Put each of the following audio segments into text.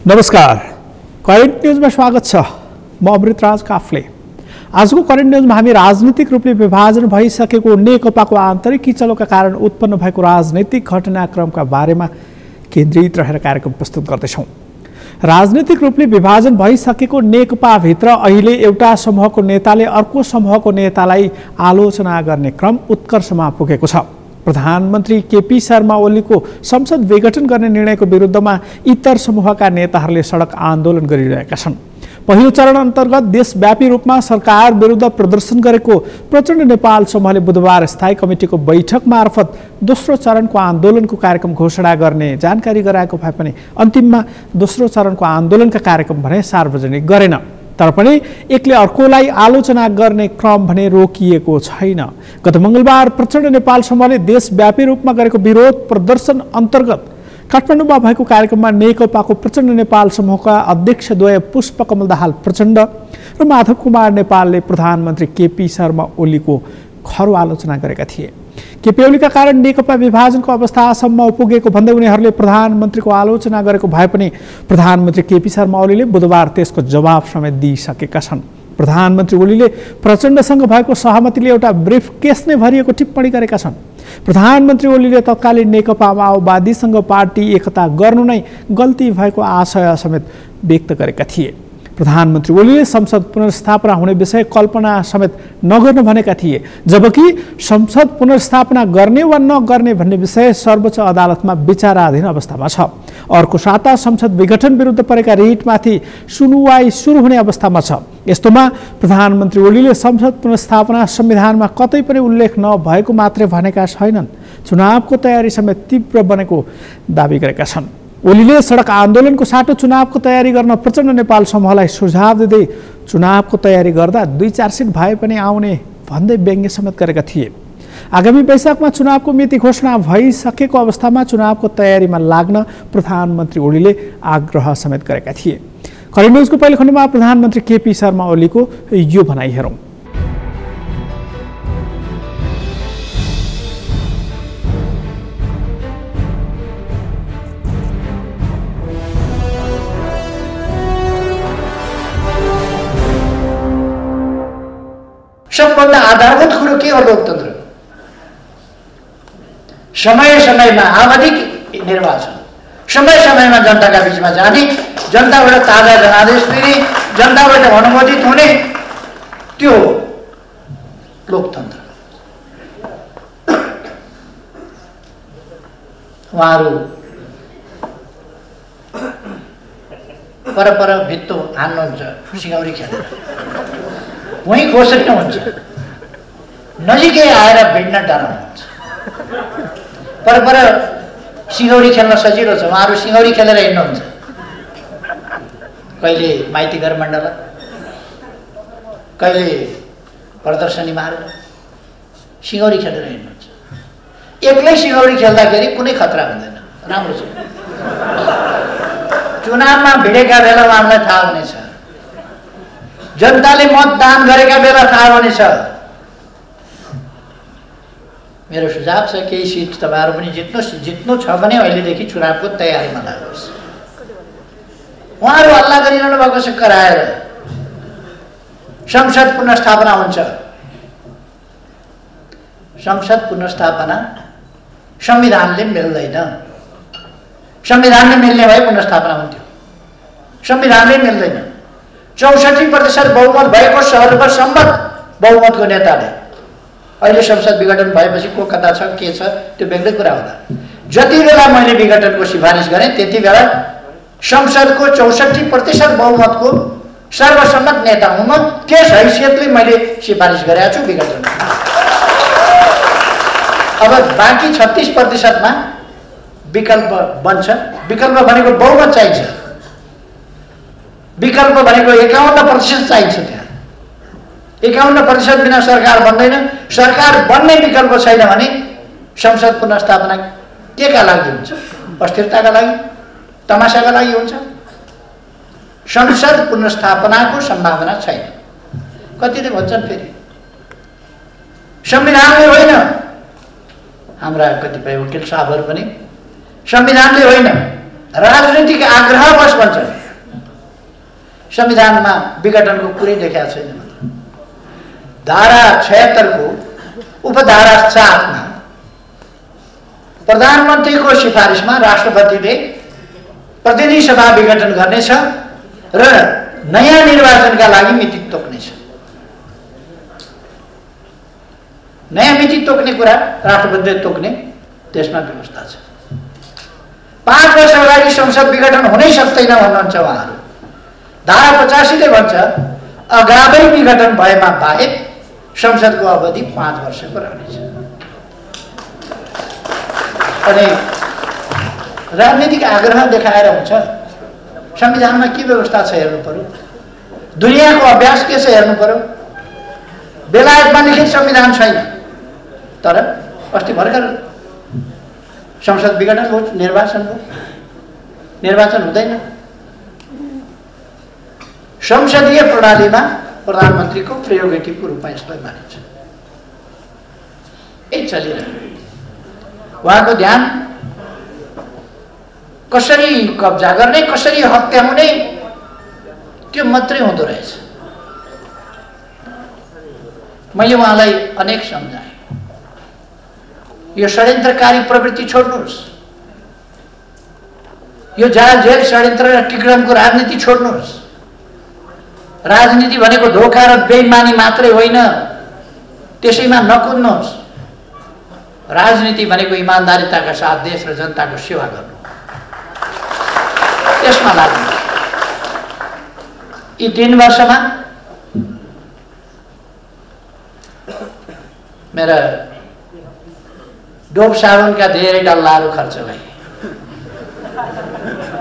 नमस्कार, करेन्ट न्यूजमा स्वागत छ। म अमृतराज काफले। आजको करेन्ट न्यूजमा हामी राजनीतिक रूपले विभाजन भइसकेको नेकपाको आन्तरिक किचलोका कारण उत्पन्न भएको राजनीतिक घटनाक्रमका बारेमा केन्द्रित रहेर कार्यक्रम प्रस्तुत गर्दैछौँ। राजनीतिक रूपले विभाजन भइसकेको नेकपाभित्र अहिले एउटा समूहको नेताले अर्को समूहको नेतालाई आलोचना गर्ने क्रम उत्कर्षमा पुगेको छ। प्रधानमन्त्री केपी शर्मा ओलीको संसद विघटन गर्ने निर्णयको विरुद्धमा इतर समूहका नेताहरूले सडक आन्दोलन गरिरहेका छन्। पहिलो चरण अन्तर्गत देशव्यापी रूपमा सरकार विरुद्ध प्रदर्शन गरेको प्रचण्ड नेपाल समूहले बुधबार स्थायी कमिटीको बैठक मार्फत दोस्रो चरणको आन्दोलनको कार्यक्रम घोषणा गर्ने जानकारी गराएको भए पनि अन्तिममा दोस्रो चरणको आन्दोलनका कार्यक्रम भने सार्वजनिक गरेन। तर पनि एकले अर्कोलाई आलोचना गर्ने क्रम भने रोकिएको छैन। गत मङ्गलबार प्रचण्ड नेपाल समूहले देशव्यापी रूपमा गरेको विरोध प्रदर्शन अन्तर्गत काठमाडौँमा भएको कार्यक्रममा नेकपाको प्रचण्ड नेपाल समूहका अध्यक्षद्वय पुष्पकमल दाहाल प्रचण्ड र माधव कुमार नेपालले प्रधानमन्त्री केपी शर्मा ओलीको खरो आलोचना गरेका थिए। केपी ओलीका कारण नेकपा विभाजनको अवस्थासम्म पुगेको भन्दै उनीहरूले प्रधानमन्त्रीको आलोचना गरेको भए पनि प्रधानमन्त्री केपी शर्मा ओलीले बुधबार त्यसको जवाब समेत दिइसकेका छन्। प्रधानमन्त्री ओलीले प्रचण्डसँग भएको सहमतिले एउटा ब्रिफकेस नै भरिएको टिप्पणी गरेका छन्। प्रधानमन्त्री ओलीले तत्कालीन नेकपा माओवादीसँग पार्टी एकता गर्नु नै गल्ती भएको आशय समेत व्यक्त गरेका थिए। प्रधानमन्त्री ओलीले संसद पुनर्स्थापना हुने विषय कल्पना समेत नगर्नु भनेका थिए, जबकि संसद पुनर्स्थापना गर्ने वा नगर्ने भन्ने विषय सर्वोच्च अदालतमा विचाराधीन अवस्थामा छ। अर्को साता संसद विघटन विरुद्ध परेका रिटमाथि सुनुवाई सुरु हुने अवस्थामा छ। यस्तोमा प्रधानमन्त्री ओलीले संसद पुनर्स्थापना संविधानमा कतै पनि उल्लेख नभएको मात्रै भनेका छैनन्, चुनावको तयारी समेत तीव्र बनेको दावी गरेका छन्। ओलीले सडक आन्दोलनको साटो चुनावको तयारी गर्न प्रचण्ड नेपाल समूहलाई सुझाव दिँदै चुनावको तयारी गर्दा 2-4 सिट भए पनि आउने भन्दै व्यङ्ग्य समेत गरेका थिए। आगामी वैशाखमा चुनावको मिति घोषणा भइसकेको अवस्थामा चुनावको तयारीमा लाग्न प्रधानमन्त्री ओलीले आग्रह समेत गरेका थिए। करेन्ट न्युजको पहिलो खण्डमा प्रधानमन्त्री केपी शर्मा ओलीको यो भनाइ हेरौँ। सबभन्दा आधारभूत कुरो के हो लोकतन्त्र? समय समयमा आवधिक निर्वाचन, समय समयमा जनताका बीचमा जाने, जनताबाट ताजा जनादेश लिने, जनताबाट अनुमोदित हुने, त्यो हो लोकतन्त्र। उहाँहरू परपर भित्तो हान्नुहुन्छ सिंगौरी खेलेर, वहीँ खोज्नुहुन्छ, नजिकै आएर भिड्न डराउनुहुन्छ। परपर सिंगौरी खेल्न सजिलो छ, उहाँहरू सिंगौरी खेलेर हिँड्नुहुन्छ। कहिले माइती घर मण्डल, कहिले प्रदर्शनी मारेर सिंगौरी खेलेर हिँड्नुहुन्छ। एक्लै सिंगौरी खेल्दाखेरि कुनै खतरा हुँदैन, राम्रो छ। चुनावमा भिडेका बेला उहाँलाई थाहा हुनेछ, जनताले मतदान गरेका बेला थाहा हुनेछ। मेरो सुझाव छ केही सिट तपाईँहरू पनि जित्नु छ भने अहिलेदेखि चुनावको तयारीमा लाग्नुहोस्। उहाँहरू हल्ला गरिरहनु भएको छ कराएर संसद पुनर्स्थापना हुन्छ। संसद पुनर्स्थापना संविधानले मिल्दैन। संविधानले मिल्ने भए पुनर्स्थापना हुन्थ्यो, संविधानले मिल्दैन। 64% बहुमत भएको सर्वसम्मत बहुमतको नेताले अहिले संसद विघटन भएपछि को कता छ के छ त्यो बेग्लै कुरा होला। जति बेला मैले विघटनको सिफारिस गरेँ त्यति बेला संसदको 64% बहुमतको सर्वसम्मत नेता हुँ म। त्यस हैसियतले मैले सिफारिस गरेको छु विघटन। अब बाँकी 36%मा विकल्प बन्छ। विकल्प भनेको बहुमत चाहिन्छ, विकल्प भनेको 51% चाहिन्छ। त्यहाँ 51% बिना सरकार बन्दैन। सरकार बन्ने विकल्प छैन भने संसद पुनर्स्थापना के का लागि हुन्छ? अस्थिरताका लागि, तमासाका लागि हुन्छ। संसद पुनर्स्थापनाको सम्भावना छैन। कतिले भन्छन् फेरि संविधानले होइन, हाम्रा कतिपय वकिल साहबहरू पनि संविधानले होइन राजनीतिक आग्रहवश भन्छन्। संविधानमा विघटनको कुरै देखाएको छैन। धारा 76 को उपधारा 7 मा प्रधानमन्त्रीको सिफारिसमा राष्ट्रपतिले प्रतिनिधि सभा विघटन गर्नेछ र नयाँ निर्वाचनका लागि मिति तोक्नेछ। नयाँ मिति तोक्ने कुरा राष्ट्रपतिले तोक्ने त्यसमा व्यवस्था छ। 5 वर्ष अगाडि संसद विघटन हुनै सक्दैन भन्नुहुन्छ उहाँहरू। धारा 85 ले भन्छ अगावै विघटन भएमा बाहेक संसदको अवधि 5 वर्षको रहनेछ। अनि राजनीतिक आग्रह देखाएर हुन्छ? संविधानमा के व्यवस्था छ हेर्नु पर्यो। दुनियाँको अभ्यास के छ हेर्नु पर्यो। बेलायतमा लिखित संविधान छैन, तर अस्ति भर्खर संसद विघटन हो, निर्वाचन हो। निर्वाचन हुँदैन। संसदीय प्रणालीमा प्रधानमन्त्रीको प्रेरोगेटिभको रूपमा यसलाई मानिन्छ। यही चलिरह्यो। उहाँको ध्यान कसरी कब्जा गर्ने, कसरी हत्याउने, त्यो मात्रै हुँदो रहेछ। मैले उहाँलाई अनेक सम्झाएँ, यो षड्यन्त्रकारी प्रवृत्ति छोड्नुहोस्, यो जाल जेल षड्यन्त्र र टिक्रमको राजनीति छोड्नुहोस्। राजनीति भनेको धोका र बेइमानी मात्रै होइन, त्यसैमा नकुद्नुहोस्। राजनीति भनेको इमानदारिताका साथ देश र जनताको सेवा गर्नु, त्यसमा लाग्नु। यी 3 वर्षमा मेरा डोब साबुनका धेरै डल्लाहरू खर्च भए,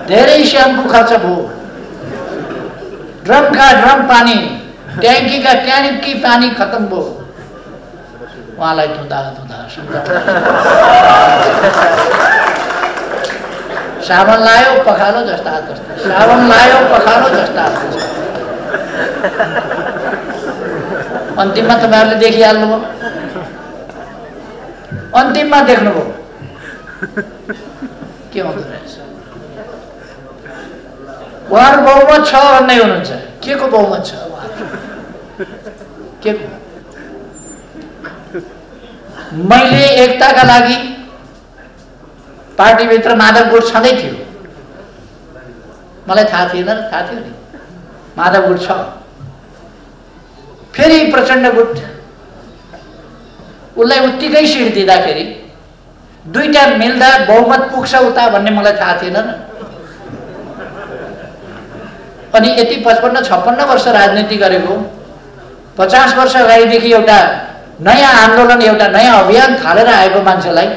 धेरै स्याम्पू खर्च भयो, ड्रमका ड्रम पानी, ट्याङ्कीका ट्याङ्की पानी खत्म भयो। उहाँलाई धुँदा साबुन लायो पखालो जस्ता साबुन लायो पखालो जस्ता। अन्तिममा तपाईँहरूले देखिहाल्नुभयो, अन्तिममा देख्नुभयो के हुँदो रहेछ। उहाँहरू बहुमत छ भन्दै हुनुहुन्छ। के को बहुमत छ? के को? मैले एकताका लागि पार्टीभित्र माधव गुट छँदै थियो, मलाई थाहा थिएन, थाहा थियो नि माधव गुट छ। फेरि प्रचण्ड गुट, उसलाई उत्तिकै सिट दिँदाखेरि दुईटा मिल्दा बहुमत पुग्छ उता भन्ने मलाई थाहा थिएन न। अनि यति 55-56 वर्ष राजनीति गरेको, 50 वर्ष अगाडिदेखि एउटा नयाँ आन्दोलन, एउटा नयाँ अभियान थालेर आएको मान्छेलाई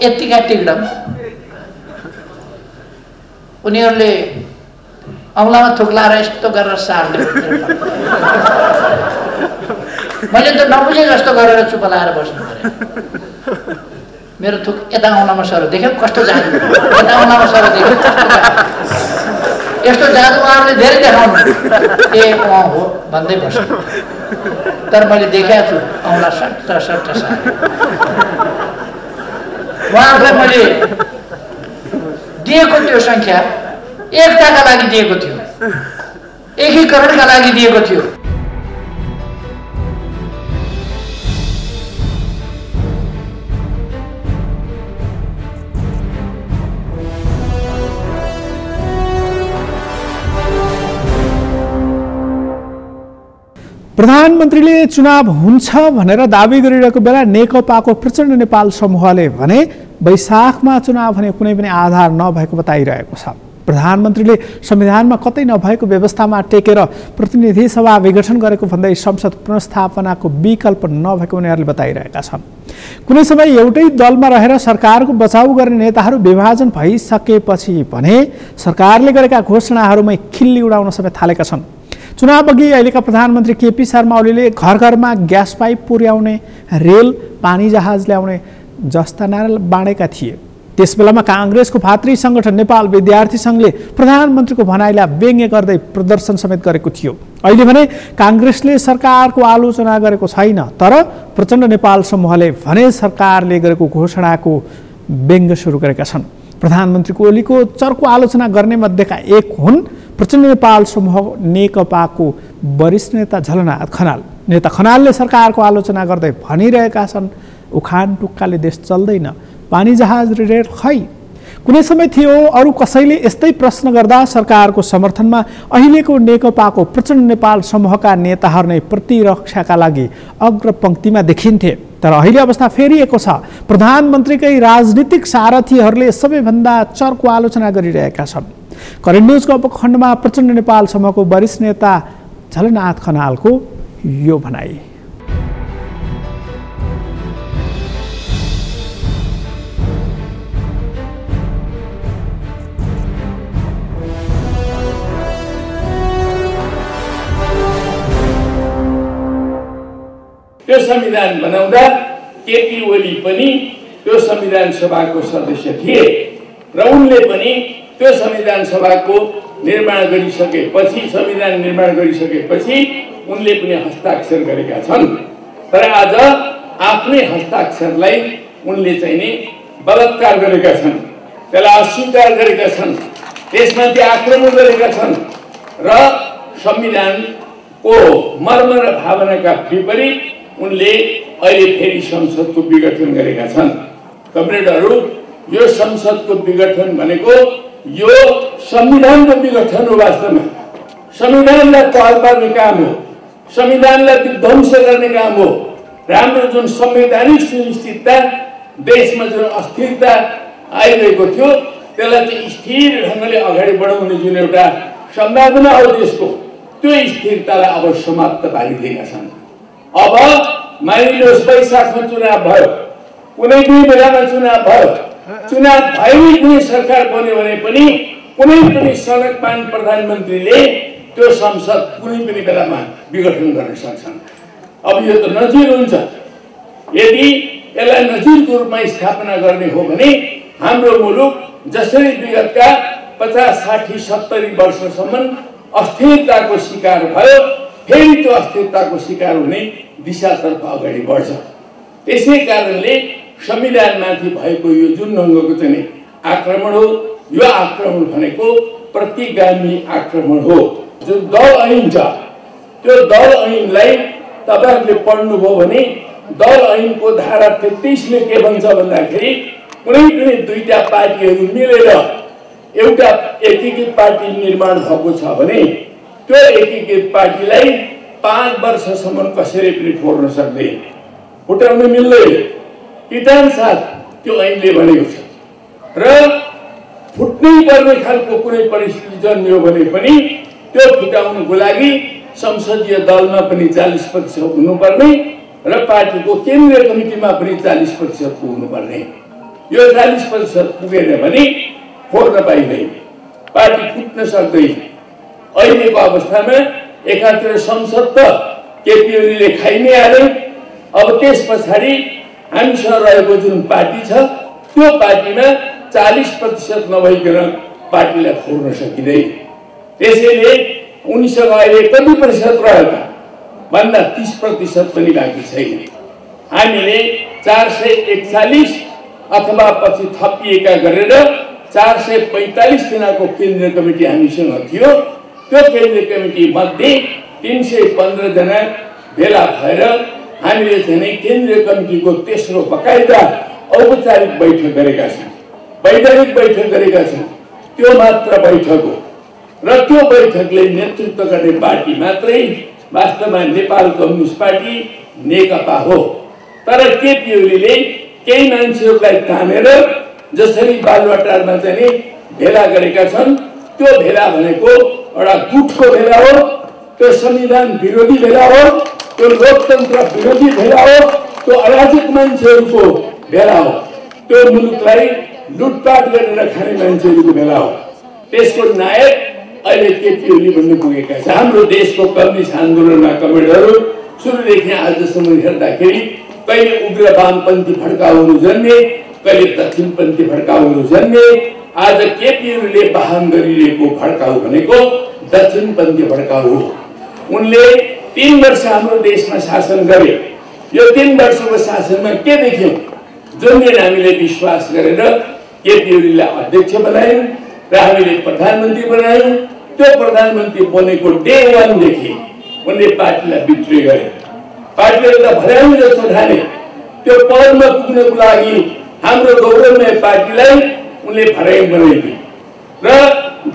यतिका टिकडम। उनीहरूले औँलामा थुक्लाएर यस्तो गरेर सार्ने। मैले त नबुझे जस्तो गरेर चुप लाएर बस्नु पऱ्यो। मेरो थुक यता औँलामा सर देख्यो, कस्तो जादु, यता औँलामा सर देख्यो, यस्तो जादु उहाँहरूले धेरै देखाउनु। ए अँ हो भन्दै बस्नु, तर मैले देखाएको छु औँला सट्ट सट्ट सार। उहाँहरूलाई मैले दिएको त्यो सङ्ख्या एकताका लागि दिएको थियो, एकीकरणका लागि दिएको थियो। प्रधानमन्त्रीले चुनाव हुन्छ भनेर दाबी गरिरहेको बेला नेकपाको प्रचण्ड नेपाल समूहले भने वैशाखमा चुनाव हुने कुनै पनि आधार नभएको बताइरहेको छ। प्रधानमन्त्रीले संविधानमा कतै नभएको व्यवस्थामा टेकेर प्रतिनिधि सभा विघटन गरेको भन्दै संसद पुनर्स्थापनाको विकल्प नभएको उनीहरूले बताइरहेका छन्। कुनै समय एउटै दलमा रहेर सरकारको बचाउ गर्ने नेताहरू विभाजन भइसकेपछि भने सरकारले गरेका घोषणाहरूमै खिल्ली उडाउन समेत थालेका छन्। चुनाव अघि अहिलेका प्रधानमन्त्री केपी शर्मा ओलीले घर घरमा ग्यास पाइप पुर्याउने, रेल पानी जहाज ल्याउने जस्ता नारा बाँडेका थिए। त्यसबेलामा काङ्ग्रेसको भातृ संगठन नेपाल विद्यार्थी संघले प्रधानमन्त्रीको भनाइलाई व्यङ्ग्य गर्दै प्रदर्शन समेत गरेको थियो। अहिले भने काङ्ग्रेसले सरकारको आलोचना गरेको छैन, तर प्रचण्ड नेपाल समूहले भने सरकारले गरेको घोषणाको व्यङ्ग्य सुरु गरेका छन्। प्रधानमन्त्री ओलीको चर्को आलोचना गर्ने मध्येका एक हुन् प्रचण्ड नेपाल समूह नेकपाको वरिष्ठ नेता झलनाथ खनाल नेता खनालले सरकारको आलोचना गर्दै भनिरहेका छन् उखान टुक्काले देश चल्दैन, पानी जहाज रेल खै। कुनै समय थियो अरू कसैले यस्तै प्रश्न गर्दा सरकारको समर्थनमा अहिलेको नेकपाको प्रचण्ड नेपाल समूहका नेताहरू नै प्रतिरक्षाका लागि अग्रपङ्क्तिमा देखिन्थे। तर अहिले अवस्था फेरिएको छ। प्रधानमन्त्रीकै राजनीतिक सारथीहरूले सबैभन्दा चर्को आलोचना गरिरहेका छन्। करेन्ट न्युजको उपखण्डमा प्रचण्ड नेपाल समूहको वरिष्ठ नेता झलनाथ खनालको यो भनाई। त्यो संविधान बनाउँदा केपी ओली पनि त्यो संविधान सभाको सदस्य थिए र उनले पनि त्यो संविधान सभाको निर्माण गरिसकेपछि संविधान निर्माण गरिसकेपछि उनले पनि हस्ताक्षर गरेका छन्। तर आज आफ्नै हस्ताक्षरलाई उनले चाहिँ नि बलात्कार गरेका छन्, त्यसलाई अस्वीकार गरेका छन्, त्यसमाथि आक्रमण गरेका छन् र संविधानको मर्म र भावनाका विपरीत उनले अहिले फेरि संसदको विघटन गरेका छन्। कमरेडहरू, यो संसदको विघटन भनेको यो संविधानको विघटन हो। वास्तवमा संविधानलाई तहल पार्ने काम हो, संविधानलाई विध्वंस गर्ने काम हो। राम्रो जुन संवैधानिक सुनिश्चितता देशमा जुन अस्थिरता आइरहेको थियो त्यसलाई चाहिँ स्थिर ढङ्गले अगाडि बढाउने जुन एउटा सम्भावना हो देशको, त्यो स्थिरतालाई अब समाप्त पारिदिएका छन्। अब मानिलिनुहोस् वैशाखमा चुनाव भयो, कुनै पनि बेलामा चुनाव भयो, चुनाव भएरै कुनै सरकार बन्यो भने पनि कुनै पनि सनकमान प्रधानमन्त्रीले त्यो संसद कुनै पनि बेलामा विघटन गर्न सक्छन्। अब यो त नजिर हुन्छ। यदि यसलाई नजिरको रूपमा स्थापना गर्ने हो भने हाम्रो मुलुक जसरी विगतका 50, 60, 70 वर्षसम्म अस्थिरताको शिकार भयो, फेरि त्यो अस्थिरताको शिकार हुने दिशातर्फ अगाडि बढ्छ। त्यसै कारणले संविधानमाथि भएको यो जुन ढङ्गको चाहिँ आक्रमण हो, यो आक्रमण भनेको प्रतिगामी आक्रमण हो। जुन दल ऐन छ त्यो दल ऐनलाई तपाईहरुले पढ्नुभयो भने दल ऐनको धारा 33ले के भन्छ भन्दाखेरि कुनै पनि दुईटा पार्टीहरू मिलेर एउटा एकीकृत पार्टी निर्माण भएको छ भने त्यो एकीकृत पार्टीलाई 5 वर्षसम्म कसैले पनि फोड्न सक्दैन, फुटाउन मिल्दैन। इटान साथ त्यो ऐनले भनेको छ र फुट्नै पर्ने खालको कुनै परिस्थिति जन्मियो भने पनि त्यो फुटाउनको लागि संसदीय दलमा पनि 40% हुनुपर्ने र पार्टीको केन्द्रीय कमिटीमा पनि 40% हुनुपर्ने। यो 40% पुगेन भने फोड्न पाइँदैन, पार्टी फुट्न सक्दैन। अहिलेको अवस्थामा एकातिर संसद त केपी ओलीले खाइ नै हाले। अब त्यस पछाडि हामीसँग रहेको जुन पार्टी छ त्यो पार्टीमा 40% नभइकन पार्टीलाई फोड्न सकिँदैन। त्यसैले उनीसँग अहिले कति प्रतिशत रह्यो त भन्दा 30% पनि बाँकी छैन। हामीले 441 अथवा पछि थपिएका गरेर 445 जनाको केन्द्रीय कमिटी हामीसँग थियो। त्यो केन्द्रीय कमिटी मध्ये 315 जना भेला भएर हामीले चाहिँ केन्द्रीय कमिटीको तेस्रो बकाइदा औपचारिक बैठक गरेका छौँ, वैधानिक बैठक गरेका छौँ। त्यो मात्र बैठक हो र त्यो बैठकले नेतृत्व गर्ने पार्टी मात्रै वास्तवमा नेपाल कम्युनिस्ट पार्टी नेकपा हो। तर केपी ओलीले केही मान्छेहरूलाई तानेर जसरी बालुवाटारमा चाहिँ भेला गरेका छन्, त्यो भेला भनेको एउटा गुटको भेला हो, त्यो संविधान विरोधी भेला हो, त्यो लोकतन्त्र विरोधी भेला हो, त्यो अराजक मान्छेहरूको भेला हो, त्यो मुलुकलाई लुटपाट गरेर खाने मान्छेहरूको भेला हो। त्यसको नायक अहिले केपी ओली बन्न पुगेका छ। हाम्रो देशको कम्युनिस्ट आन्दोलनमा कमेडहरू सुरुदेखि आजसम्म हेर्दाखेरि कहिले उग्र वामपन्थी भड्काउहरू जन्मे, कहिले दक्षिणपन्थी भड्काउहरू जन्मे। आज केपी ओलीले वाहन गरिरहेको भड्काउ भनेको दक्षिणपन्थी भड्काउ हो। उनले 3 वर्ष हाम्रो देशमा शासन गरे। यो 3 वर्षको शासनमा के देख्यौँ? जुन दिन हामीले विश्वास गरेर केपी ओलीलाई अध्यक्ष बनायौँ र हामीले प्रधानमन्त्री बनायौँ त्यो प्रधानमन्त्री बनेको डे 1 देखि उनले पार्टीलाई बिट्रे गरे। पार्टीले त भर्याङ जस्तो ठाने त्यो पदमा पुग्नको लागि हाम्रो गौरवमय पार्टीलाई उनले भर्याङ बनाइदिए र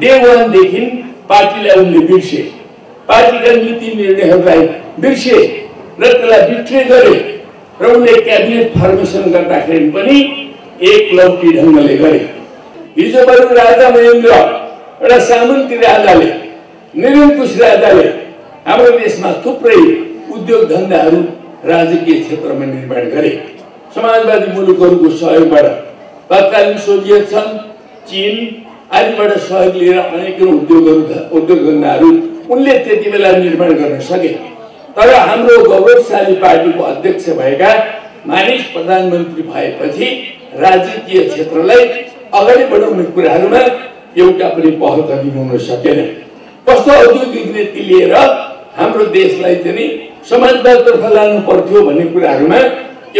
डे 1 देखि पार्टीलाई उनले बिर्से, पार्टीका नीति निर्णयहरूलाई बिर्से र त्यसलाई बिट्रे गरे र उनले क्याबिनेट फर्मेसन गर्दाखेरि पनि एकलौटी ढङ्गले गरे। हिजो बरु राजा महेन्द्र एउटा सामन्ती राजाले, निरङ्कुश राजाले हाम्रो देशमा थुप्रै उद्योग धन्दाहरू राजकीय क्षेत्रमा निर्माण गरे। समाजवादी मुलुकहरूको सहयोगबाट तत्कालीन सोभियत सङ्घ, चीन आदिबाट सहयोग लिएर अनेकौं उद्योग धन्दाहरू उनले त्यति बेला निर्माण गर्न सके। तर हाम्रो गौरवशाली पार्टीको अध्यक्ष भएका मानिस प्रधानमन्त्री भएपछि राजकीय क्षेत्रलाई अगाडि बढाउने कुराहरूमा एउटा पनि पहल कदमी हुन सकेन। कस्तो औद्योगिक नीति लिएर हाम्रो देशलाई चाहिँ समाजवादतर्फ लानु पर्थ्यो भन्ने कुराहरूमा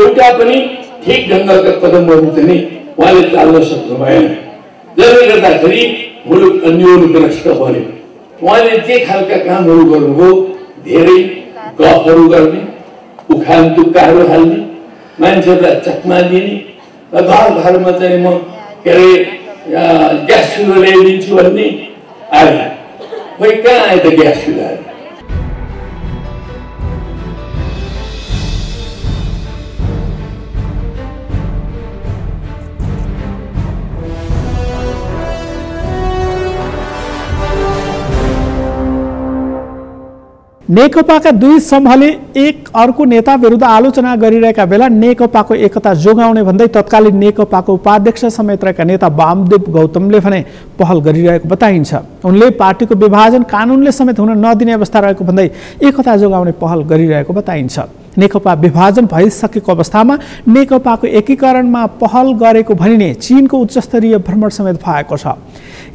एउटा पनि ठिक ढङ्गका कदमहरू चाहिँ उहाँले चाल्न सक्नु भएन, जसले गर्दाखेरि मुलुक अन्योन्यग्रस्त बन्यो। उहाँले जे खालका कामहरू गर्नुभयो, धेरै गफहरू गर्ने, उखान तुक्काहरू हाल्ने, मान्छेहरूलाई चकमा दिने, घर घरमा चाहिँ म के अरे ग्यास चुलो ल्याइदिन्छु भन्ने आयो। खोइ कहाँ आयो त ग्यास चुलाहरू? नेकपाका दुई समूहले एक अर्को नेता विरुद्ध आलोचना गरिरहेका बेला नेकपाको एकता जोगाउने भन्दै तत्कालीन नेकपाको उपाध्यक्ष समेत रहेका नेता वामदेव गौतमले भने पहल गरिरहेको बताइन्छ। उनले पार्टीको विभाजन कानुनले समेत हुन नदिने अवस्था रहेको भन्दै एकता जोगाउने पहल गरिरहेको बताइन्छ। नेकपा विभाजन भइसकेको अवस्थामा नेकपाको एकीकरणमा पहल गरेको भनिने चीनको उच्चस्तरीय भ्रमण समेत भएको छ।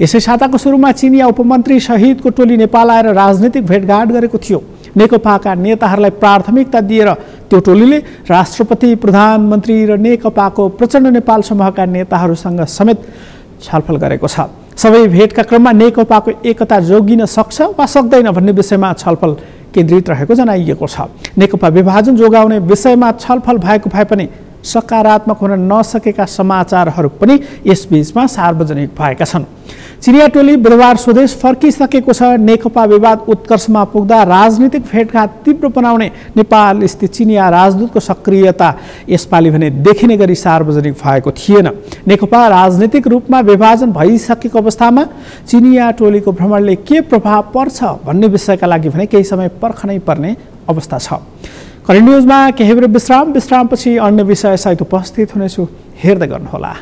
यसै साताको सुरुमा चिनिया उपमन्त्री सहितको टोली नेपाल आएर राजनीतिक भेटघाट गरेको थियो। नेकपाका नेताहरूलाई प्राथमिकता दिएर त्यो टोलीले राष्ट्रपति, प्रधानमन्त्री र नेकपाको प्रचण्ड नेपाल समूहका नेताहरूसँग समेत छलफल गरेको छ। सबै भेटका क्रममा नेकपाको एकता जोगिन सक्छ वा सक्दैन भन्ने विषयमा छलफल केन्द्रित रहेको जनाइएको छ। नेकपा विभाजन जोगाउने विषयमा छलफल भएको भए पनि सकारात्मक हुन नसकेका समाचारहरू पनि यसबीचमा सार्वजनिक भएका छन्। चिनिया टोली बुधबार स्वदेश फर्किसकेको छ। नेकपा विवाद उत्कर्षमा पुग्दा राजनीतिक भेटघाट तीव्र बनाउने नेपाल स्थित चिनिया राजदूतको सक्रियता यसपालि भने देखिने गरी सार्वजनिक भएको थिएन। नेकपा राजनीतिक रूपमा विभाजन भइसकेको अवस्थामा चिनिया टोलीको भ्रमणले के प्रभाव पर्छ भन्ने विषयका लागि भने केही समय पर्खनै पर्ने अवस्था छ। करेन्ट न्युजमा केही बेर विश्रामपछि अन्य विषय सहित उपस्थित हुनेछु, हेर्दै गर्नुहोला।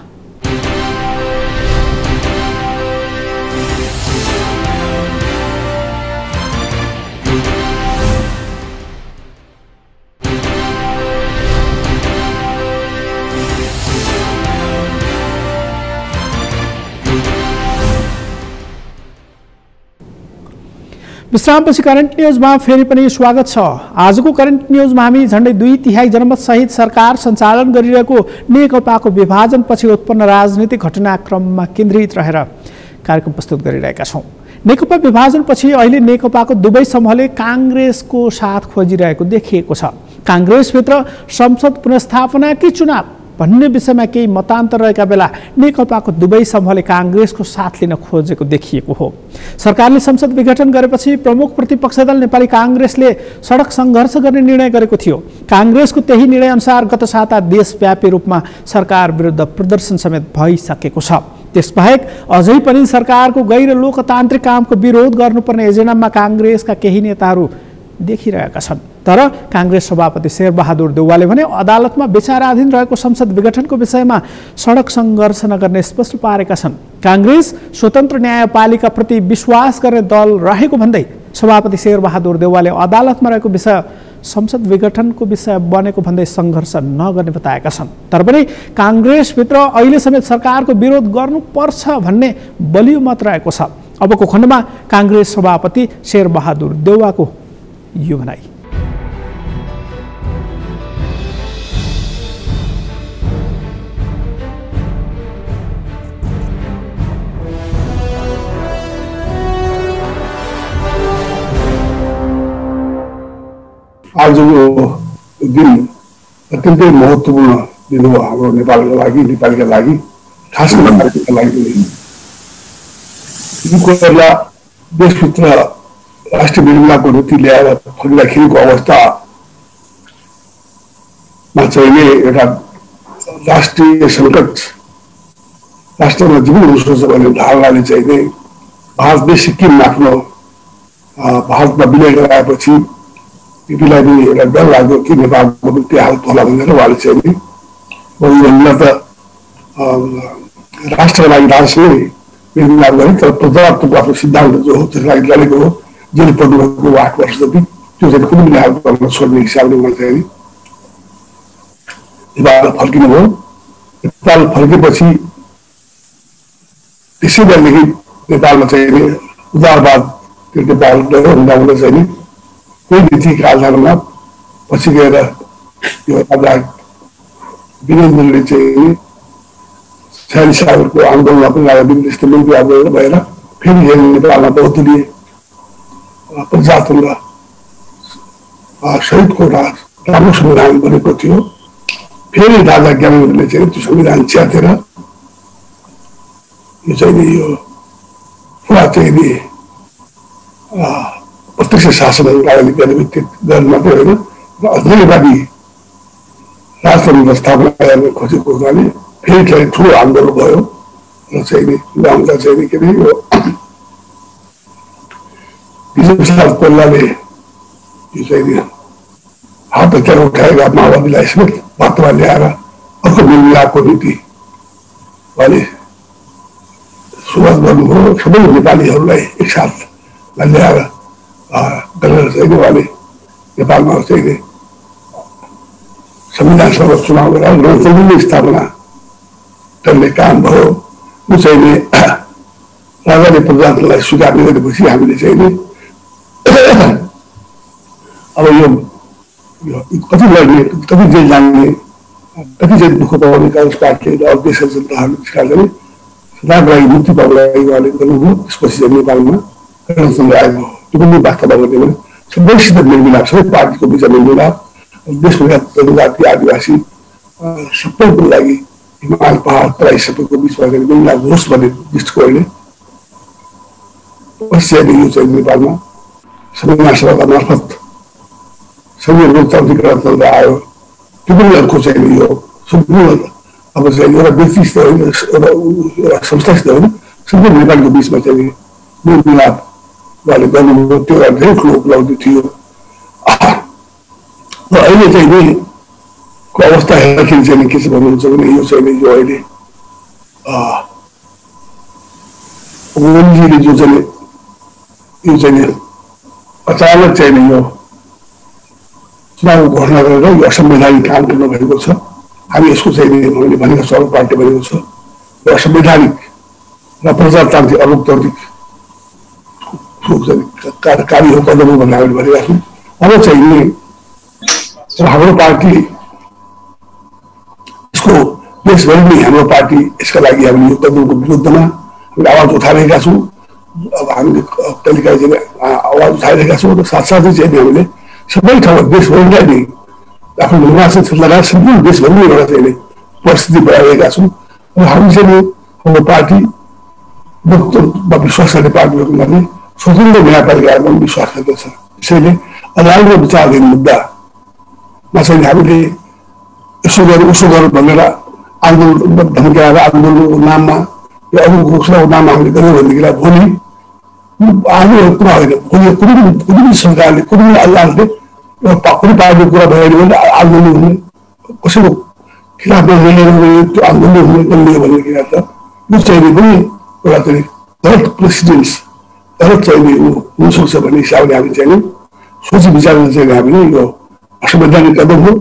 विश्रामपछि करेन्ट न्युजमा फेरि पनि स्वागत छ। आजको करेन्ट न्युजमा हामी झण्डै 2/3 जनमत सहित सरकार सञ्चालन गरिरहेको नेकपाको विभाजनपछि उत्पन्न राजनीतिक घटनाक्रममा केन्द्रित रहेर कार्यक्रम प्रस्तुत गरिरहेका छौँ। नेकपा विभाजनपछि अहिले नेकपाको दुवै समूहले काङ्ग्रेसको साथ खोजिरहेको देखिएको छ। काङ्ग्रेसभित्र संसद पुनर्स्थापना कि चुनाव भन्ने विषयमा केही मतान्तर रहेका बेला नेकपाको दुवै समूहले काङ्ग्रेसको साथ लिन खोजेको देखिएको हो। सरकारले संसद विघटन गरेपछि प्रमुख प्रतिपक्ष दल नेपाली काङ्ग्रेसले सडक सङ्घर्ष गर्ने निर्णय गरेको थियो। काङ्ग्रेसको त्यही निर्णय अनुसार गत साता देशव्यापी रूपमा सरकार विरुद्ध प्रदर्शन समेत भइसकेको छ। त्यसबाहेक अझै पनि सरकारको गैर लोकतान्त्रिक कामको विरोध गर्नुपर्ने एजेन्डामा काङ्ग्रेसका केही नेताहरू देखिरहेका छन्। तर काङ्ग्रेस सभापति शेरबहादुर देउवाले भने अदालतमा विचाराधीन रहेको संसद विघटनको विषयमा सडक सङ्घर्ष नगर्ने स्पष्ट पारेका छन्। काङ्ग्रेस स्वतन्त्र न्यायपालिका प्रति विश्वास गर्ने दल रहेको भन्दै सभापति शेरबहादुर देउवाले अदालतमा रहेको विषय संसद विघटनको विषय बनेको भन्दै सङ्घर्ष नगर्ने बताएका छन्। तर पनि काङ्ग्रेसभित्र अहिले समेत सरकारको विरोध गर्नुपर्छ भन्ने बलियो मत रहेको छ। अबको खण्डमा काङ्ग्रेस सभापति शेरबहादुर देउवाको यो भनाइ। आजको दिन अत्यन्तै महत्त्वपूर्ण दिन हो हाम्रो नेपालको लागि, नेपालीका लागि, खास गरी भारतका लागि। यी कुराहरूलाई देशभित्र राष्ट्रिय विरुद्धको नीति ल्याएर फर्किँदाखेरिको अवस्थामा चाहिँ एउटा राष्ट्रिय सङ्कट राष्ट्रमा जीवन हुन सक्छ भन्ने धारणाले चाहिँ नै भारतले सिक्किम आफ्नो भारतमा विलय गराएपछि पिपीलाई पनि एउटा डर लाग्यो कि नेपालको पनि त्यो हालत होला भनेर उहाँले चाहिँ नि भन्दा त राष्ट्रको लागि राष्ट्रमै निर्माण गरे तर प्रजातन्त्रको आफ्नो सिद्धान्त जो हो त्यसको लागि लडेको हो। जेल पढ्नुभएको 8 वर्ष जति त्यो चाहिँ कुनै पनि हालत गर्न छोड्ने हिसाबले उहाँ चाहिँ नेपाल फर्किनुभयो। नेपाल फर्केपछि त्यसै बेलादेखि नेपालमा चाहिँ उदारवाद त्यो नेपाल हुँदा चाहिँ नि कोही नीतिको आधारमा पछि गएर यो राजा वीरेन्द्रले चाहिँ 46 सालको आन्दोलनमा पनि राजा वीरेन्द्र मन्त्री आन्दोलन भएर फेरि नेपालमा बहुदलीय प्रजातन्त्र सहितको राम्रो संविधान बनेको थियो। फेरि राजा ज्ञानेन्द्रले चाहिँ त्यो संविधान च्यातेर यो चाहिँ नि यो पुरा चाहिँ नि प्रत्यक्ष शासन राजाले गर्न मात्रै होइन र अध्ययनवादी राजतन्त्र स्थापना गर्न खोजेको हुनाले फेरि चाहिँ ठुलो आन्दोलन भयो र चाहिँ नि गाउँदा चाहिँ नि के अरे यो विजय प्रसाद कोइरालाले यो चाहिँ नि हात हतियार उठाएका माओवादीलाई समेत बाटोमा ल्याएर अर्को मेलमिलापको नीति उहाँले सुरुवात गर्नुभयो। सबै नेपालीहरूलाई एकसाथमा ल्याएर गरेर चाहिँ उहाँले नेपालमा चाहिँ संविधान सभा चुनाव गरेर लोकतन्त्रको स्थापना गर्ने काम भयो। यो चाहिँ राजाले प्रजातन्त्रलाई स्वीकार गरेपछि हामीले चाहिँ नि अब यो कति लड्ने कति जेल जाने कति चाहिँ दुःख पाउने काङ्ग्रेस पार्टीले र देशका जनताहरूले स्वीकार गरे सदाको लागि मुक्ति पाउनको लागि उहाँले गर्नुभयो। त्यसपछि चाहिँ नेपालमा गणतन्त्र आएको त्यो पनि वास्तवमा गर्ने भने सबैसित मेलमिलाप सबै पार्टीको बिचमा मेलमिलाप देशभरिका जनजाति आदिवासी सबैको लागि हिमाल पहाड तराई सबैको बिचमा मेलमिलाप होस् भन्ने दृष्टिकोणले पछि यो चाहिँ नेपालमा संविधान सभाका मार्फत संघीय लोकतान्त्रिक गणतन्त्र आयो। त्यो पनि अर्को चाहिँ यो सम्पूर्ण अब चाहिँ एउटा व्यक्तिसित होइन एउटा संस्थासित होइन सम्पूर्ण नेपालीको बिचमा चाहिँ मेलमिलाप उहाँले गर्नुभयो। त्यो एउटा धेरै ठुलो उपलब्धि थियो। र अहिले चाहिँ नि को अवस्था हेर्दाखेरि चाहिँ के छ भन्नुहुन्छ भने यो चाहिँ यो अहिले ओलीजीले जो चाहिँ यो चाहिँ अचानक चाहिँ यो चुनाव घोषणा गरेर यो असंवैधानिक काम गर्नुभएको छ। हामी यसको चाहिँ हामीले भनेको छ पार्टी भनेको छ र असंवैधानिक र प्रजातान्त्रिक अलोकतान्त्रिक कार्य हो कदम हो भनेर हामीले भनेका छौँ। अब चाहिँ हाम्रो पार्टी यसको देशभरि नै हाम्रो पार्टी यसका लागि हामीले यो कदमको विरुद्धमा हामीले आवाज उठाइरहेका छौँ। अब हामीले कहिले काहीँ आवाज उठाइरहेका छौँ र साथसाथै चाहिँ हामीले सबै ठाउँमा देशभरिलाई नै आफ्नो निर्वाचन क्षेत्र लगाएर सम्पूर्ण देशभरि नै एउटा चाहिँ परिस्थिति बनाइरहेका छौँ। र हामी चाहिँ हाम्रो पार्टी लोकतन्त्रमा विश्वास गर्ने पार्टी हुनाले स्वतन्त्र न्यायपालिकामा विश्वास गर्दछ। त्यसैले अदालतमा विचाराधीन मुद्दामा चाहिँ हामीले यसो गरौँ उसो गरौँ भनेर आन्दोलन धम्क्याएर आन्दोलनको नाममा या अरू घोषणाको नाममा हामीले गऱ्यौँ भनेदेखिलाई भोलि आउने कुरा होइन। भोलि कुनै पनि सरकारले कुनै पनि अदालतले कुनै पार्टीको कुरा भयो भने आन्दोलन हुने कसैको खिलाफमा लड्ने त्यो आन्दोलन हुने गल्ने भनेदेखि त यो चाहिँ पनि एउटा चाहिँ गलत प्रेसिडेन्स गलत चाहिँ हुनसक्छ भन्ने हिसाबले हामी चाहिँ सोची विचार चाहिँ हामीले यो असंवैधानिक कदम हो।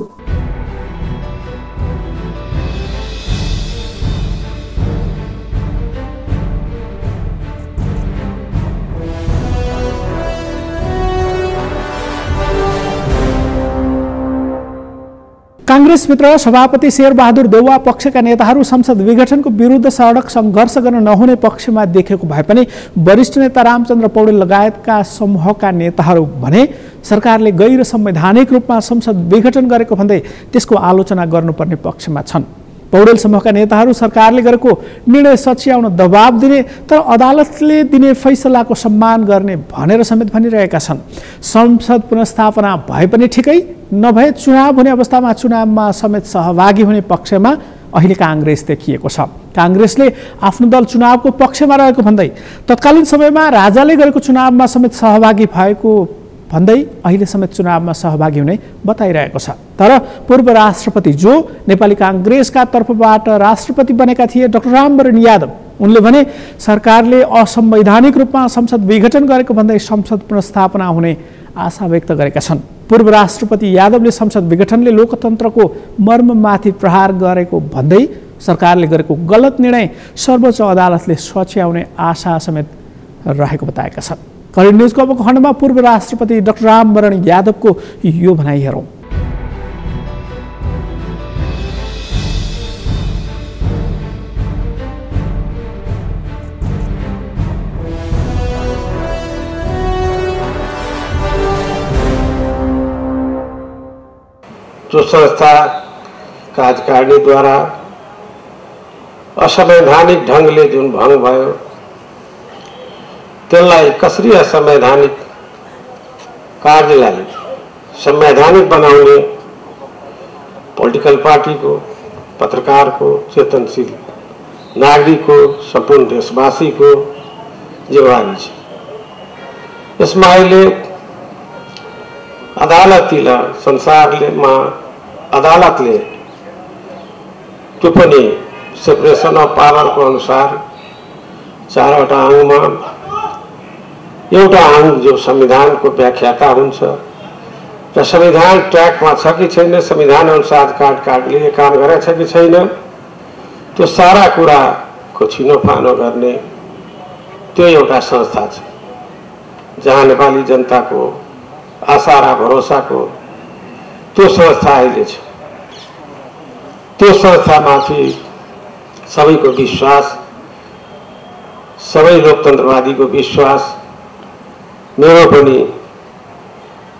कांग्रेसभित्र सभापति शेरबहादुर देउवा पक्षका नेताहरू संसद विघटनको विरुद्ध सडक सङ्घर्ष गर्न नहुने पक्षमा देखेको भए पनि वरिष्ठ नेता रामचन्द्र पौडेल लगायतका समूहका नेताहरू भने सरकारले गैर संवैधानिक रूपमा संसद विघटन गरेको भन्दै त्यसको आलोचना गर्नुपर्ने पक्षमा छन्। पौडेल समूहका नेताहरू सरकारले गरेको निर्णय सच्याउन दबाब दिने तर अदालतले दिने फैसलाको सम्मान गर्ने भनेर समेत भनिरहेका छन्। संसद पुनर्स्थापना भए पनि ठिकै नभए चुनाव हुने अवस्थामा चुनावमा समेत सहभागी हुने पक्षमा अहिले कांग्रेस देखिएको छ। कांग्रेसले आफ्नो दल चुनावको पक्षमा रहेको भन्दै तत्कालीन समयमा राजाले गरेको चुनावमा समेत सहभागी भएको भन्दै अहिले समेत चुनावमा सहभागी हुने बताइरहेको छ। तर पूर्व राष्ट्रपति जो नेपाली कांग्रेसका तर्फबाट राष्ट्रपति बनेका थिए डाक्टर रामवरण यादव उनले भने सरकारले असंवैधानिक रूपमा संसद विघटन गरेको भन्दै संसद पुनर्स्थापना हुने आशा व्यक्त गरेका छन्। पूर्व राष्ट्रपति यादवले संसद विघटनले लोकतन्त्रको मर्ममाथि प्रहार गरेको भन्दै सरकारले गरेको गलत निर्णय सर्वोच्च अदालतले सच्याउने आशा समेत रहेको बताएका छन्। करेन्ट न्यूजको अबको खण्डमा पूर्व राष्ट्रपति डाक्टर रामवरण यादवको यो भनाइ हेरौं। जो संस्था कार्यकारिणीद्वारा असंवैधानिक ढंगले जुन भंग भयो त्यसलाई कसरी असंवैधानिक कार्यलाई संवैधानिक बनाउने पोलिटिकल पार्टीको, पत्रकारको, चेतनशील नागरिकको, सम्पूर्ण देशवासीको जिम्मेवारी छ। यसमा अहिले संसारमा अदालतले त्यो पनि सेपरेसन अफ पावरको अनुसार 4वटा अंगमा एउटा अंग जो संविधानको व्याख्याता हुन्छ र संविधान ट्र्याकमा छ कि छैन, संविधान अनुसार कार्यकारिणीले काम गरेछ कि छैन, त्यो सारा कुराको छिनोफानो गर्ने त्यो एउटा संस्था छ जहाँ नेपाली जनताको आशा र भरोसाको त्यो संस्था अहिले छ। त्यो संस्थामाथि सबैको विश्वास, सबै लोकतन्त्रवादीको विश्वास, मेरो पनि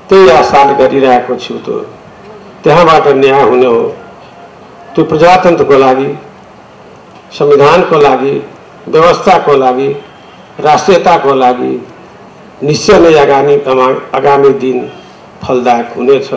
त्यही आशाले गरिरहेको छु। त्यहाँबाट न्याय हुने हो। त्यो प्रजातन्त्रको लागि, संविधानको लागि, व्यवस्थाको लागि, राष्ट्रियताको लागि निश्चय नै आगामी दिन फलदायक हुनेछ।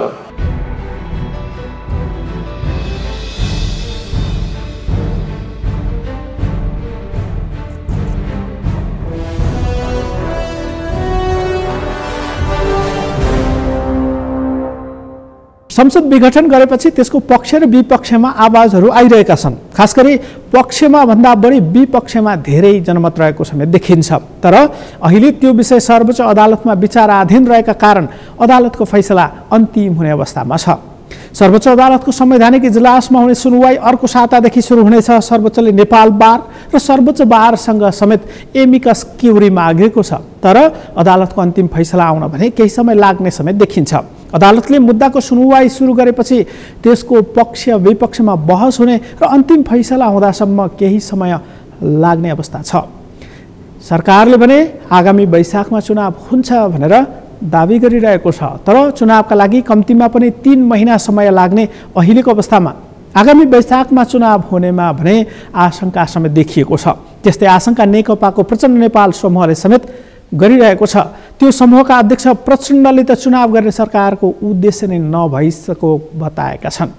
संसद विघटन गरेपछि त्यसको पक्ष र विपक्षमा आवाजहरू आइरहेका छन्। खास गरी पक्षमा भन्दा बढी विपक्षमा धेरै जनमत रहेको समेत देखिन्छ। तर अहिले त्यो विषय सर्वोच्च अदालतमा विचाराधीन रहेका कारण अदालतको फैसला अन्तिम हुने अवस्थामा छ। सर्वोच्च अदालतको संवैधानिक इजलासमा हुने सुनवाई अर्को सातादेखि सुरु हुनेछ। सर्वोच्चले नेपाल बार र सर्वोच्च बारसँग समेत एमिकस क्युरी मागेको छ। तर अदालतको अन्तिम फैसला आउन भने केही समय लाग्ने समेत देखिन्छ। अदालतले मुद्दाको सुनवाई सुरु गरेपछि त्यसको पक्ष विपक्षमा बहस हुने र अन्तिम फैसला हुँदासम्म केही समय लाग्ने अवस्था छ। सरकारले भने आगामी वैशाखमा चुनाव हुन्छ भनेर दाबी गरिरहेको छ। तर चुनावका लागि कम्तीमा पनि 3 महिना समय लाग्ने अहिलेको अवस्थामा आगामी वैशाखमा चुनाव हुनेमा भने आशंका समेत देखिएको छ। त्यस्तै आशंका नेकपाको प्रचण्ड नेपाल समूहले समेत गरिरहेको छ। त्यो समूहका अध्यक्ष प्रचण्डले त चुनाव गर्ने सरकारको उद्देश्य नै नभइसकेको बताएका छन्।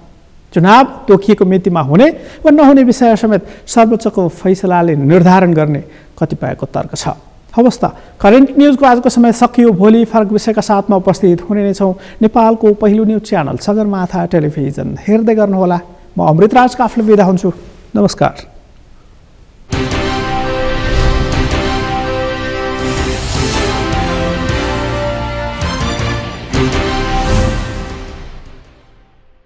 चुनाव तोकिएको मितिमा हुने वा नहुने विषय समेत सर्वोच्चको फैसलाले निर्धारण गर्ने कतिपयको तर्क छ। हवस् त, करेन्ट न्यूजको आजको समय सकियो। भोलि फरक विषयका साथमा उपस्थित हुने नै छौँ। नेपालको पहिलो न्यूज च्यानल सगरमाथा टेलिभिजन हेर्दै गर्नुहोला। म अमृतराज काफ्ले बिदा हुन्छु। नमस्कार।